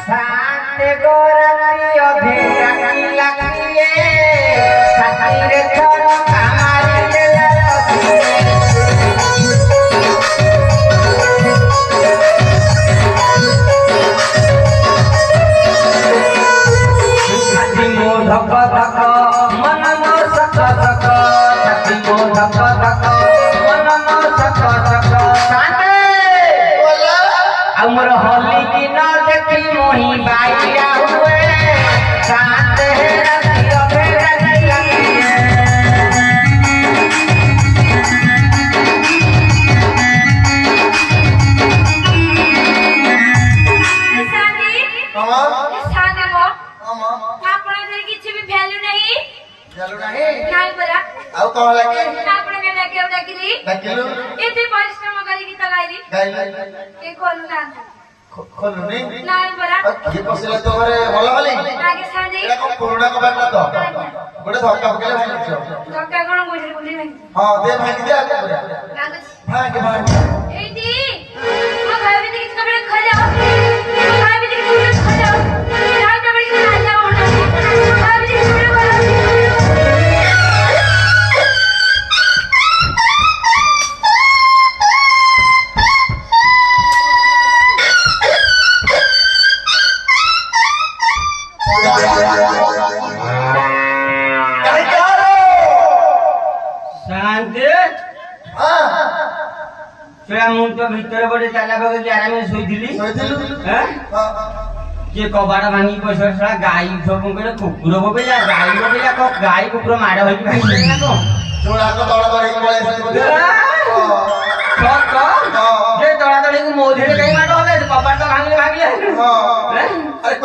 शांत गोरती अधेरा की लखिए सतीरे छोड़ हमारे ले अति मोधक धक मन मो सक सक अति मोधक धक मन मो सक सक शांत बोला हमर होली दिन देखी मोही बाईया हुए शांत है रति अधेरा की लखिए ଆଉ କଣ ଲାଗେ ଆପଣ କେ ଡାକିବ ଡାକିଲି ଡାକିଲୁ ଏତେ ପରିଶ୍ରମ କରି ଗୀତ ଗାଇଲି ଗାଇଲି ଏ ଖୋଲୁ ନା ଖୋଲୁନି ନାଇଁ ପରା କିଏ ପଶିଲା ତ ଘରେ ଭଲ ହଲି ଆगे ସାନ୍ତି ଏଟା କଣ ପୁରୁଣା କବାଟ ତ ଗୋଟେ ଧକ୍କା ପକେଇଲେ ଭାଙ୍ଗିଯିବ ଧକ୍କା କଣ ବୁଝି ବୁଝି ନାହିଁ ହଁ ଦେ ଭାଙ୍ଗି ଦେ ଆଗ ପୁରା ଭାଙ୍ଗି ଏଇଟି ମୋ ଘର ଭିତରେ କିଛି କପଡା ଖୋଲ ମୋ ଘର ଭିତରେ କିଛି ଖୋଲ ଯାଇ ତ ବଳି ନା ଯାଉ ମୋ ଘର ଭିତରେ କିଛି ଖୋଲ तो भीतर बड़े चाला बगे आराम से सोईथिली के कबाड़ भांगी पैसा छड़ा गाई सब कहले कुकुर बोबेला गाई बोबेला को गाई कुकुर माड़ होई भांगी ना को जोड़ा को दौड़ दौड़ी पळे जे दौड़ा दौड़ी को मोधे कहीं माड़ होले कबाड़ तो भांगले अरे